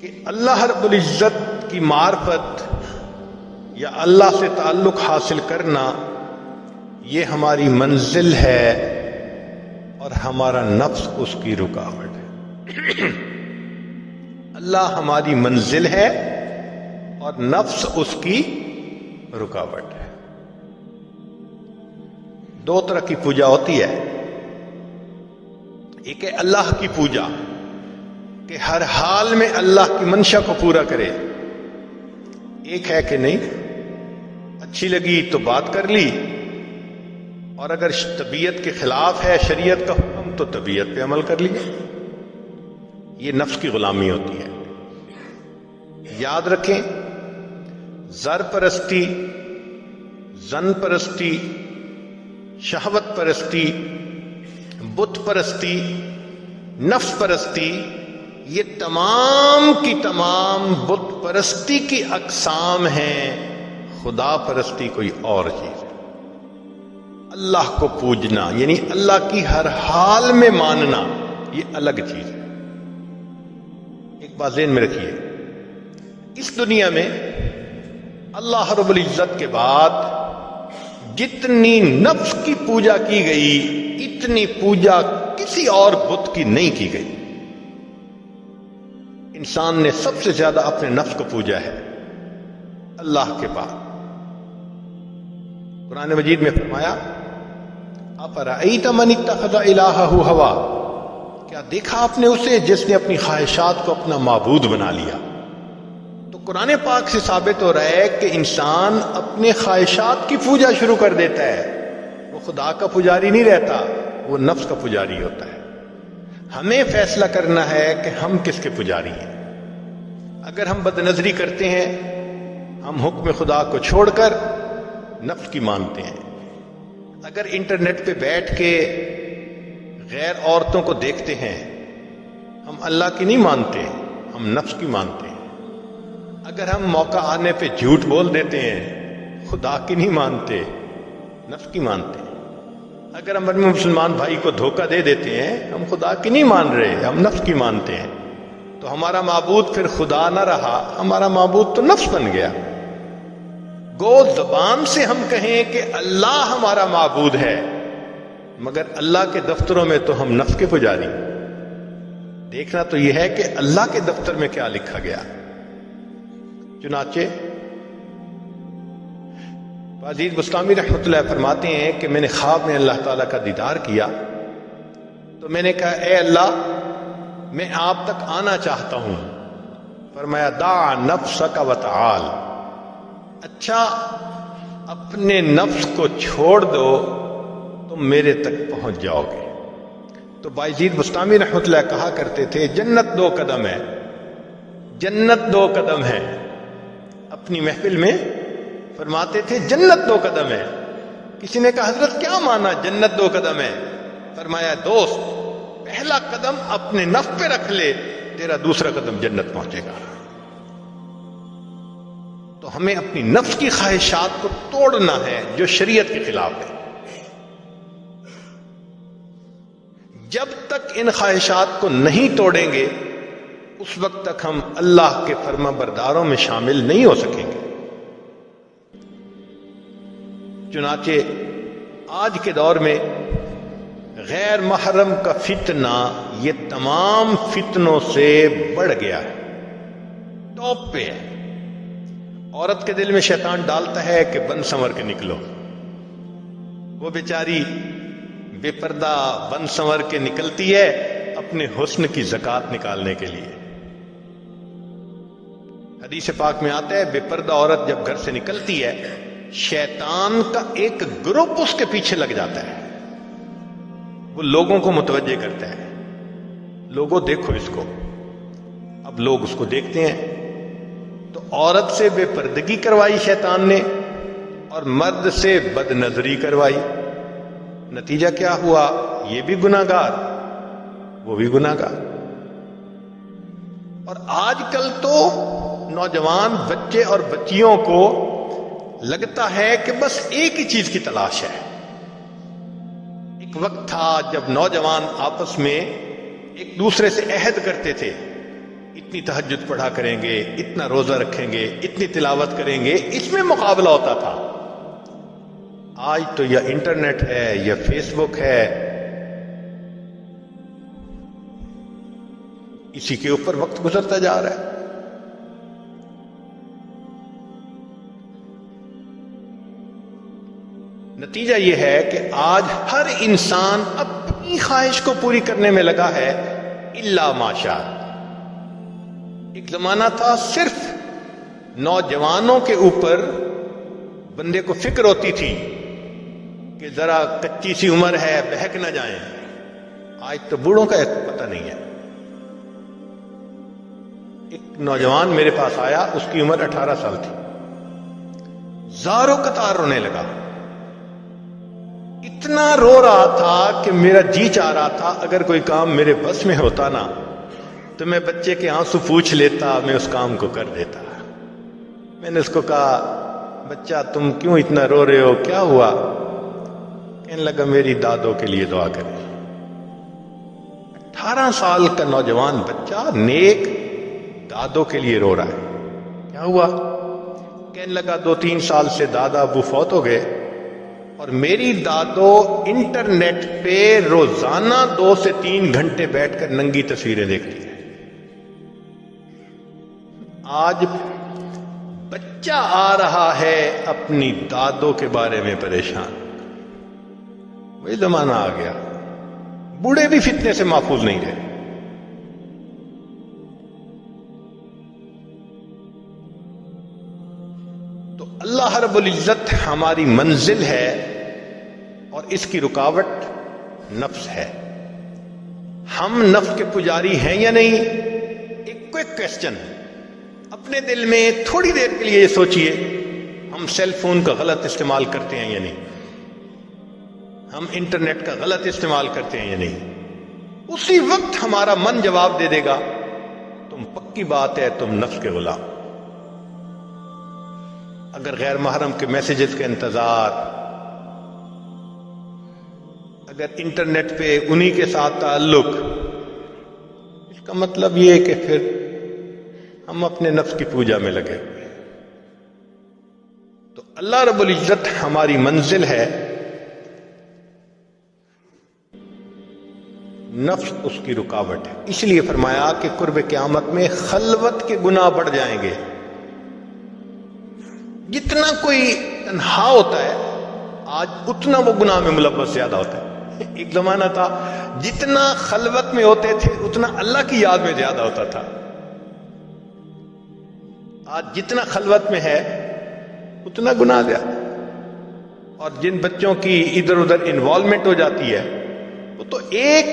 کہ اللہ رب العزت کی معرفت یا اللہ سے تعلق حاصل کرنا یہ ہماری منزل ہے اور ہمارا نفس اس کی رکاوٹ ہے۔ اللہ ہماری منزل ہے اور نفس اس کی رکاوٹ ہے۔ دو طرح کی پوجا ہوتی ہے، ایک ہے اللہ کی پوجا کہ ہر حال میں اللہ کی منشا کو پورا کرے، ایک ہے کہ نہیں اچھی لگی تو بات کر لی، اور اگر طبیعت کے خلاف ہے شریعت کا حکم تو طبیعت پہ عمل کر لیا۔ یہ نفس کی غلامی ہوتی ہے۔ یاد رکھیں، زر پرستی، زن پرستی، شہوت پرستی، بت پرستی، نفس پرستی، یہ تمام کی تمام بت پرستی کی اقسام ہیں۔ خدا پرستی کوئی اور چیز ہے۔ اللہ کو پوجنا یعنی اللہ کی ہر حال میں ماننا، یہ الگ چیز ہے۔ ایک بات ذہن میں رکھیے، اس دنیا میں اللہ رب العزت کے بعد جتنی نفس کی پوجا کی گئی اتنی پوجا کسی اور بت کی نہیں کی گئی۔ انسان نے سب سے زیادہ اپنے نفس کو پوجا ہے اللہ کے بعد۔ قرآن مجید میں فرمایا اَفَرَأَيْتَ مَنِ اتَّخَذَ إِلَٰهَهُ هَوَاهُ، کیا دیکھا آپ نے اسے جس نے اپنی خواہشات کو اپنا معبود بنا لیا؟ تو قرآن پاک سے ثابت ہو رہا ہے کہ انسان اپنے خواہشات کی پوجا شروع کر دیتا ہے۔ وہ خدا کا پجاری نہیں رہتا، وہ نفس کا پجاری ہوتا ہے۔ ہمیں فیصلہ کرنا ہے کہ ہم کس کے پجاری ہیں۔ اگر ہم بد نظری کرتے ہیں، ہم حکم خدا کو چھوڑ کر نفس کی مانتے ہیں۔ اگر انٹرنیٹ پہ بیٹھ کے غیر عورتوں کو دیکھتے ہیں، ہم اللہ کی نہیں مانتے، ہم نفس کی مانتے ہیں۔ اگر ہم موقع آنے پہ جھوٹ بول دیتے ہیں، خدا کی نہیں مانتے، نفس کی مانتے ہیں۔ اگر ہم اپنے مسلمان بھائی کو دھوکہ دے دیتے ہیں، ہم خدا کی نہیں مان رہے، ہم نفس کی مانتے ہیں۔ تو ہمارا معبود پھر خدا نہ رہا، ہمارا معبود تو نفس بن گیا۔ گو زبان سے ہم کہیں کہ اللہ ہمارا معبود ہے، مگر اللہ کے دفتروں میں تو ہم نفس کے پجاری۔ دیکھنا تو یہ ہے کہ اللہ کے دفتر میں کیا لکھا گیا۔ چنانچہ عزیز بستامی رحمۃ اللہ فرماتے ہیں کہ میں نے خواب میں اللہ تعالیٰ کا دیدار کیا تو میں نے کہا اے اللہ میں آپ تک آنا چاہتا ہوں۔ فرمایا دع نفسک وتعال، اچھا اپنے نفس کو چھوڑ دو تم میرے تک پہنچ جاؤ گے۔ تو بائزید بستامی رحمۃ اللہ کہا کرتے تھے جنت 2 قدم ہے، جنت 2 قدم ہے۔ اپنی محفل میں فرماتے تھے جنت 2 قدم ہے۔ کسی نے کہا حضرت کیا مانا جنت 2 قدم ہے؟ فرمایا دوست پہلا قدم اپنے نفس پہ رکھ لے، تیرا دوسرا قدم جنت پہنچے گا۔ تو ہمیں اپنی نفس کی خواہشات کو توڑنا ہے جو شریعت کے خلاف ہے۔ جب تک ان خواہشات کو نہیں توڑیں گے اس وقت تک ہم اللہ کے فرما برداروں میں شامل نہیں ہو سکیں گے۔ چنانچہ آج کے دور میں غیر محرم کا فتنہ یہ تمام فتنوں سے بڑھ گیا ہے، ٹاپ پہ ہے۔ عورت کے دل میں شیطان ڈالتا ہے کہ بن سنور کے نکلو، وہ بیچاری بے پردہ بن سنور کے نکلتی ہے اپنے حسن کی زکات نکالنے کے لیے۔ حدیث پاک میں آتا ہے بے پردہ عورت جب گھر سے نکلتی ہے شیطان کا ایک گروپ اس کے پیچھے لگ جاتا ہے، وہ لوگوں کو متوجہ کرتا ہے، لوگوں دیکھو اس کو۔ اب لوگ اس کو دیکھتے ہیں تو عورت سے بے پردگی کروائی شیطان نے اور مرد سے بد نظری کروائی۔ نتیجہ کیا ہوا؟ یہ بھی گناہگار وہ بھی گناہگار۔ اور آج کل تو نوجوان بچے اور بچیوں کو لگتا ہے کہ بس ایک ہی چیز کی تلاش ہے۔ ایک وقت تھا جب نوجوان آپس میں ایک دوسرے سے عہد کرتے تھے اتنی تہجد پڑھا کریں گے، اتنا روزہ رکھیں گے، اتنی تلاوت کریں گے، اس میں مقابلہ ہوتا تھا۔ آج تو یا انٹرنیٹ ہے یا فیس بک ہے، اسی کے اوپر وقت گزرتا جا رہا ہے۔ نتیجہ یہ ہے کہ آج ہر انسان اپنی خواہش کو پوری کرنے میں لگا ہے، الا ماشاء۔ ایک زمانہ تھا صرف نوجوانوں کے اوپر بندے کو فکر ہوتی تھی کہ ذرا کچی سی عمر ہے، بہک نہ جائیں۔ آج تو بوڑھوں کا پتہ نہیں ہے۔ ایک نوجوان میرے پاس آیا، اس کی عمر 18 سال تھی، زاروں قطار رونے لگا، اتنا رو رہا تھا کہ میرا جی چاہ رہا تھا اگر کوئی کام میرے بس میں ہوتا نا تو میں بچے کے آنسو پوچھ لیتا، میں اس کام کو کر دیتا۔ میں نے اس کو کہا، بچہ تم کیوں اتنا رو رہے ہو، کیا ہوا؟ کہنے لگا میری دادوں کے لیے دعا کریں۔ 18 سال کا نوجوان بچہ نیک دادوں کے لیے رو رہا ہے، کیا ہوا؟ کہنے لگا 2-3 سال سے دادا ابو فوت ہو گئے اور میری دادو انٹرنیٹ پہ روزانہ 2 سے 3 گھنٹے بیٹھ کر ننگی تصویریں دیکھتی ہے۔ آج بچہ آ رہا ہے اپنی دادوں کے بارے میں پریشان۔ وہی زمانہ آ گیا، بوڑھے بھی فتنے سے محفوظ نہیں رہے۔ تو اللہ رب العزت ہماری منزل ہے اور اس کی رکاوٹ نفس ہے۔ ہم نفس کے پجاری ہیں یا نہیں؟ ایک کوئک کویسچن ہے، اپنے دل میں تھوڑی دیر کے لیے یہ سوچئے، ہم سیل فون کا غلط استعمال کرتے ہیں یا نہیں؟ ہم انٹرنیٹ کا غلط استعمال کرتے ہیں یا نہیں؟ اسی وقت ہمارا من جواب دے دے گا، تم پکی بات ہے تم نفس کے غلام۔ اگر غیر محرم کے میسیجز کا انتظار، اگر انٹرنیٹ پہ انہی کے ساتھ تعلق، اس کا مطلب یہ ہے کہ پھر ہم اپنے نفس کی پوجا میں لگے ہوئے۔ تو اللہ رب العزت ہماری منزل ہے، نفس اس کی رکاوٹ ہے۔ اس لیے فرمایا کہ قرب قیامت میں خلوت کے گناہ بڑھ جائیں گے۔ جتنا کوئی تنہا ہوتا ہے آج اتنا وہ گناہ میں ملوث زیادہ ہوتا ہے۔ ایک زمانہ تھا جتنا خلوت میں ہوتے تھے اتنا اللہ کی یاد میں زیادہ ہوتا تھا۔ آج جتنا خلوت میں ہے اتنا گناہ زیادہ۔ اور جن بچوں کی ادھر ادھر انوالومنٹ ہو جاتی ہے وہ تو ایک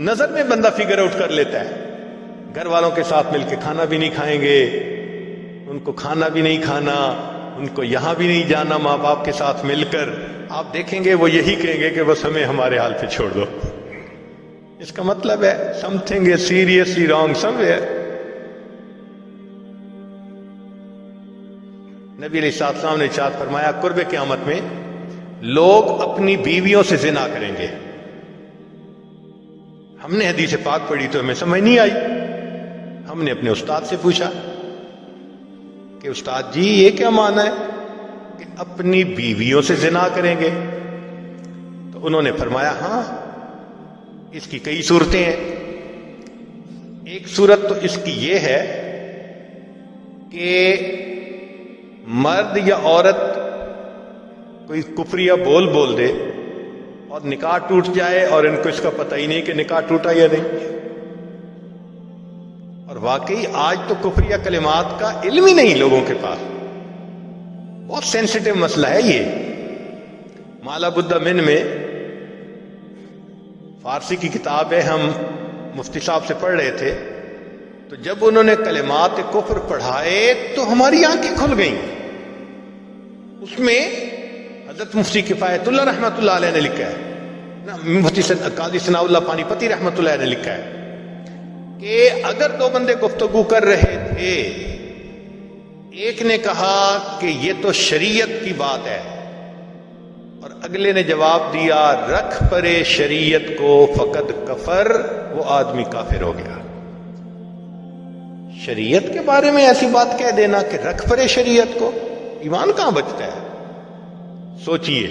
نظر میں بندہ فگر آؤٹ کر لیتا ہے۔ گھر والوں کے ساتھ مل کے کھانا بھی نہیں کھائیں گے، ان کو کھانا بھی نہیں کھانا، ان کو یہاں بھی نہیں جانا ماں باپ کے ساتھ مل کر۔ آپ دیکھیں گے وہ یہی کہیں گے کہ بس ہمیں ہمارے حال پہ چھوڑ دو۔ اس کا مطلب ہے some thing is seriously wrong some where. نبی علیہ السلام نے ارشاد فرمایا قرب قیامت میں لوگ اپنی بیویوں سے زنا کریں گے۔ ہم نے حدیث پاک پڑھی تو ہمیں سمجھ نہیں آئی۔ ہم نے اپنے استاد سے پوچھا کہ استاد جی یہ کیا معنی ہے کہ اپنی بیویوں سے زنا کریں گے؟ تو انہوں نے فرمایا ہاں اس کی کئی صورتیں ہیں۔ ایک صورت تو اس کی یہ ہے کہ مرد یا عورت کوئی کفریہ بول دے اور نکاح ٹوٹ جائے اور ان کو اس کا پتہ ہی نہیں کہ نکاح ٹوٹا یا نہیں۔ اور واقعی آج تو کفریہ کلمات کا علم ہی نہیں لوگوں کے پاس۔ بہت سینسٹیو مسئلہ ہے یہ۔ مالا بدہ من میں فارسی کی کتاب ہے، ہم مفتی صاحب سے پڑھ رہے تھے، تو جب انہوں نے کلمات کفر پڑھائے تو ہماری آنکھیں کھل گئیں۔ اس میں حضرت مفتی کفایت اللہ رحمۃ اللہ علیہ نے لکھا ہے، مفتی قاضی ثناء اللہ پانی پتی رحمۃ اللہ علیہ نے لکھا ہے کہ اگر دو بندے گفتگو کر رہے تھے، ایک نے کہا کہ یہ تو شریعت کی بات ہے اور اگلے نے جواب دیا رکھ پرے شریعت کو فقط کفر، وہ آدمی کافر ہو گیا۔ شریعت کے بارے میں ایسی بات کہہ دینا کہ رکھ پڑے شریعت کو، ایمان کہاں بچتا ہے؟ سوچئے۔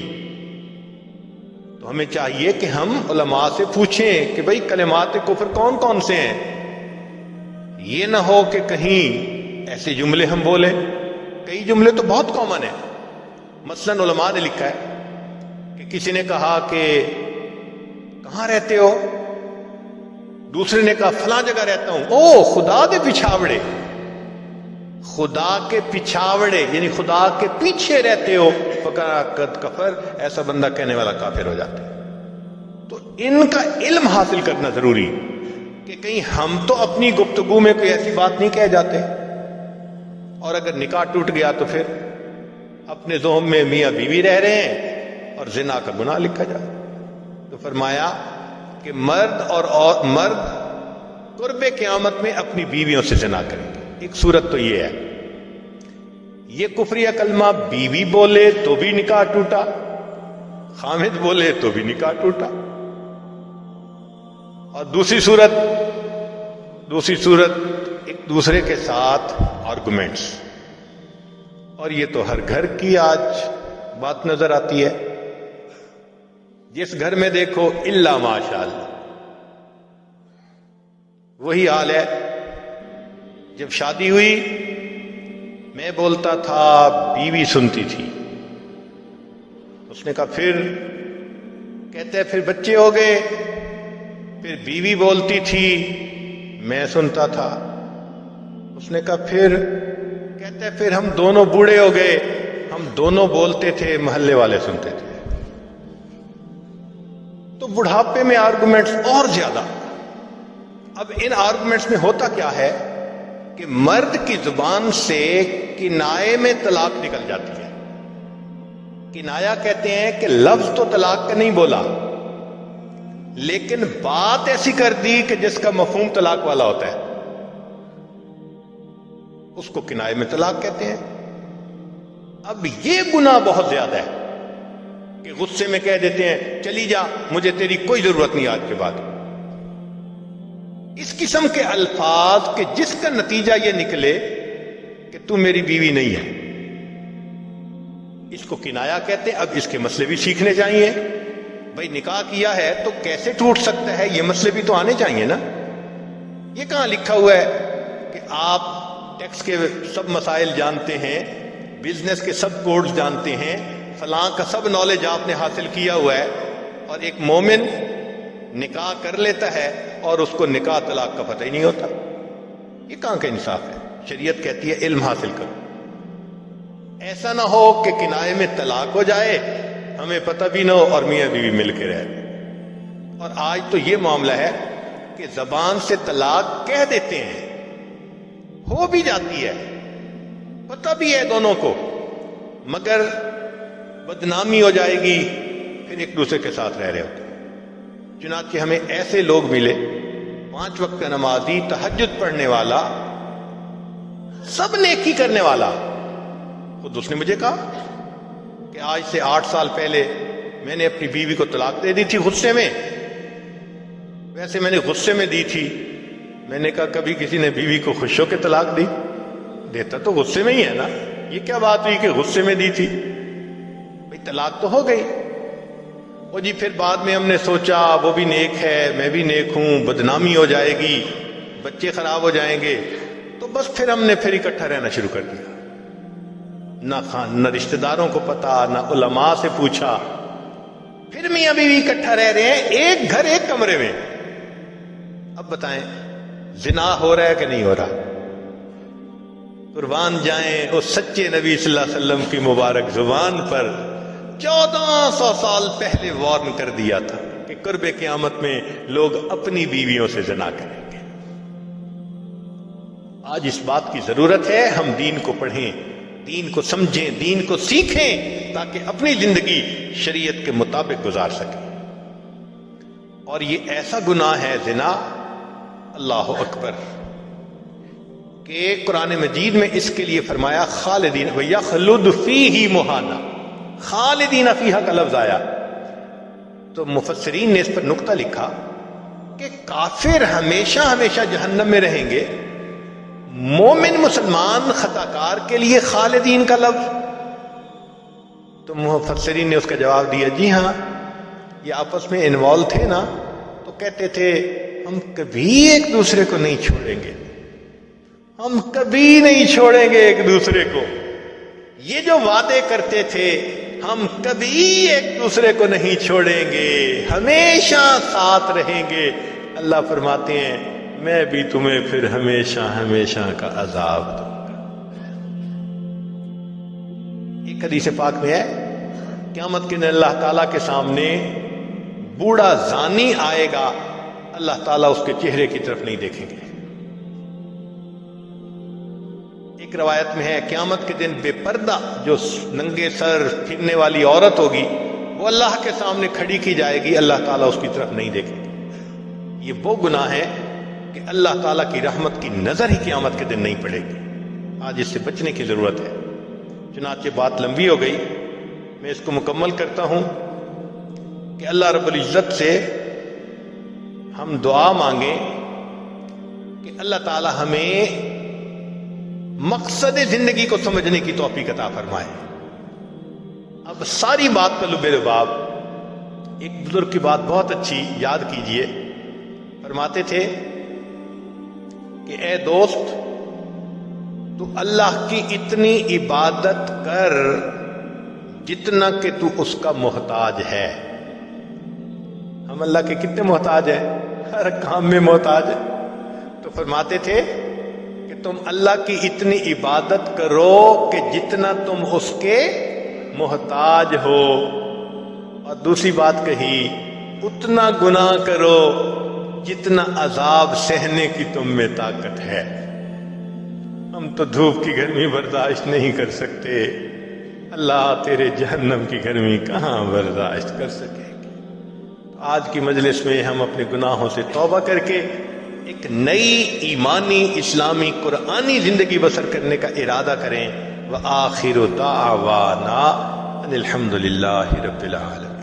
تو ہمیں چاہیے کہ ہم علماء سے پوچھیں کہ بھئی کلمات کفر کون کون سے ہیں۔ یہ نہ ہو کہ کہیں ایسے جملے ہم بولیں، کئی جملے تو بہت کامن ہیں۔ مثلاً علماء نے لکھا ہے کہ کسی نے کہا کہ کہاں رہتے ہو؟ دوسرے نے کہا فلاں جگہ رہتا ہوں۔ او خدا دے پچھاوڑے، خدا کے پچھاوڑے یعنی خدا کے پیچھے رہتے ہو، فقد کفر، ایسا بندہ کہنے والا کافر ہو جاتا ہے۔ تو ان کا علم حاصل کرنا ضروری کہ کہیں ہم تو اپنی گفتگو میں کوئی ایسی بات نہیں کہہ جاتے، اور اگر نکاح ٹوٹ گیا تو پھر اپنے ذہن میں میاں بیوی رہ رہے ہیں اور زنا کا گناہ لکھا جائے۔ تو فرمایا کہ مرد قرب قیامت میں اپنی بیویوں سے زنا کریں گے۔ ایک صورت تو یہ ہے، یہ کفریہ کلمہ بیوی بولے تو بھی نکاح ٹوٹا، خامد بولے تو بھی نکاح ٹوٹا۔ اور دوسری صورت ایک دوسرے کے ساتھ آرگومنٹس، اور یہ تو ہر گھر کی آج بات نظر آتی ہے۔ جس گھر میں دیکھو الا ماشاء اللہ وہی حال ہے۔ جب شادی ہوئی میں بولتا تھا، بیوی سنتی تھی۔ اس نے کہا پھر، کہتے پھر بچے ہو گئے، پھر بیوی بولتی تھی میں سنتا تھا۔ اس نے کہا پھر، کہتے پھر ہم دونوں بوڑھے ہو گئے، ہم دونوں بولتے تھے، محلے والے سنتے تھے۔ تو بڑھاپے میں آرگومنٹس اور زیادہ۔ اب ان آرگومنٹس میں ہوتا کیا ہے کہ مرد کی زبان سے کنائے میں طلاق نکل جاتی ہے۔ کنایا کہتے ہیں کہ لفظ تو طلاق کا نہیں بولا، لیکن بات ایسی کر دی کہ جس کا مفہوم طلاق والا ہوتا ہے، اس کو کنائے میں طلاق کہتے ہیں۔ اب یہ گناہ بہت زیادہ ہے کہ غصے میں کہہ دیتے ہیں چلی جا، مجھے تیری کوئی ضرورت نہیں آج کے بعد۔ اس قسم کے الفاظ کہ جس کا نتیجہ یہ نکلے کہ تو میری بیوی نہیں ہے، اس کو کنایا کہتے ہیں۔ اب اس کے مسئلے بھی سیکھنے چاہیے۔ بھئی نکاح کیا ہے تو کیسے ٹوٹ سکتا ہے، یہ مسئلے بھی تو آنے چاہیے نا۔ یہ کہاں لکھا ہوا ہے کہ آپ ٹیکس کے سب مسائل جانتے ہیں، بزنس کے سب کوڈز جانتے ہیں، فلاں کا سب نالج آپ نے حاصل کیا ہوا ہے، اور ایک مومن نکاح کر لیتا ہے اور اس کو نکاح طلاق کا پتہ ہی نہیں ہوتا؟ یہ کہاں کا انصاف ہے؟ شریعت کہتی ہے علم حاصل کرو۔ ایسا نہ ہو کہ کنائے میں طلاق ہو جائے، ہمیں پتہ بھی نہ ہو اور میاں بیوی مل کے رہ رہے۔ اور آج تو یہ معاملہ ہے کہ زبان سے طلاق کہہ دیتے ہیں، ہو بھی جاتی ہے، پتہ بھی ہے دونوں کو، مگر بدنامی ہو جائے گی، پھر ایک دوسرے کے ساتھ رہ رہے ہوتے ہیں۔ چنانچہ ہمیں ایسے لوگ ملے، 5 وقت کا نمازی، تہجد پڑھنے والا، سب نیکی کرنے والا۔ خود اس نے مجھے کہا کہ آج سے 8 سال پہلے میں نے اپنی بیوی کو طلاق دے دی تھی غصے میں۔ ویسے میں نے غصے میں دی تھی۔ میں نے کہا کبھی کسی نے بیوی کو خوش ہو کے طلاق دی؟ دیتا تو غصے میں ہی ہے نا۔ یہ کیا بات ہوئی کہ غصے میں دی تھی؟ بھئی طلاق تو ہو گئی۔ اور جی پھر بعد میں ہم نے سوچا وہ بھی نیک ہے، میں بھی نیک ہوں، بدنامی ہو جائے گی، بچے خراب ہو جائیں گے، تو بس پھر ہم نے پھر اکٹھا رہنا شروع کر دیا۔ نہ رشتہ داروں کو پتا، نہ علماء سے پوچھا، پھر میاں بیوی اکٹھا رہ رہے ہیں ایک گھر ایک کمرے میں۔ اب بتائیں زنا ہو رہا ہے کہ نہیں ہو رہا؟ قربان جائیں اس سچے نبی صلی اللہ علیہ وسلم کی مبارک زبان پر 1400 سال پہلے وارن کر دیا تھا کہ قرب قیامت میں لوگ اپنی بیویوں سے زنا کریں گے۔ آج اس بات کی ضرورت ہے ہم دین کو پڑھیں، دین کو سمجھیں، دین کو سیکھیں، تاکہ اپنی زندگی شریعت کے مطابق گزار سکیں۔ اور یہ ایسا گناہ ہے زنا، اللہ اکبر، کہ قرآن مجید میں اس کے لیے فرمایا خالدین وَيَخْلُدْ فِيهِ مُحَانًا، خالدین فیہا کا لفظ آیا تو مفسرین نے اس پر نقطہ لکھا کہ کافر ہمیشہ ہمیشہ جہنم میں رہیں گے، مومن مسلمان خطا کار کے لیے خالدین کا لفظ؟ تو مفسرین نے اس کا جواب دیا جی ہاں، یہ آپس میں انوالو تھے نا، تو کہتے تھے ہم کبھی ایک دوسرے کو نہیں چھوڑیں گے، ہم کبھی نہیں چھوڑیں گے ایک دوسرے کو. یہ جو وعدے کرتے تھے ہم کبھی ایک دوسرے کو نہیں چھوڑیں گے، ہمیشہ ساتھ رہیں گے، اللہ فرماتے ہیں میں بھی تمہیں پھر ہمیشہ ہمیشہ کا عذاب دوں گا. ایک حدیث پاک میں ہے قیامت کے دن اللہ تعالیٰ کے سامنے بوڑھا زانی آئے گا، اللہ تعالیٰ اس کے چہرے کی طرف نہیں دیکھیں گے. ایک روایت میں ہے قیامت کے دن بے پردہ جو ننگے سر پھرنے والی عورت ہوگی وہ اللہ کے سامنے کھڑی کی جائے گی، اللہ تعالیٰ اس کی طرف نہیں دیکھیں گے. یہ وہ گناہ ہے کہ اللہ تعالیٰ کی رحمت کی نظر ہی قیامت کے دن نہیں پڑے گی. آج اس سے بچنے کی ضرورت ہے. چنانچہ بات لمبی ہو گئی، میں اس کو مکمل کرتا ہوں کہ اللہ رب العزت سے ہم دعا مانگیں کہ اللہ تعالیٰ ہمیں مقصد زندگی کو سمجھنے کی توفیق عطا فرمائے. اب ساری بات کا لب لباب ایک بزرگ کی بات بہت اچھی یاد کیجئے. فرماتے تھے کہ اے دوست تو اللہ کی اتنی عبادت کر جتنا کہ تو اس کا محتاج ہے. ہم اللہ کے کتنے محتاج ہیں؟ ہر کام میں محتاج ہے. تو فرماتے تھے کہ تم اللہ کی اتنی عبادت کرو کہ جتنا تم اس کے محتاج ہو، اور دوسری بات کہی اتنا گناہ کرو جتنا عذاب سہنے کی تم میں طاقت ہے. ہم تو دھوپ کی گرمی برداشت نہیں کر سکتے، اللہ تیرے جہنم کی گرمی کہاں برداشت کر سکے گی. آج کی مجلس میں ہم اپنے گناہوں سے توبہ کر کے ایک نئی ایمانی اسلامی قرآنی زندگی بسر کرنے کا ارادہ کریں. وآخر دعوانا ان الحمد للہ رب العالمین.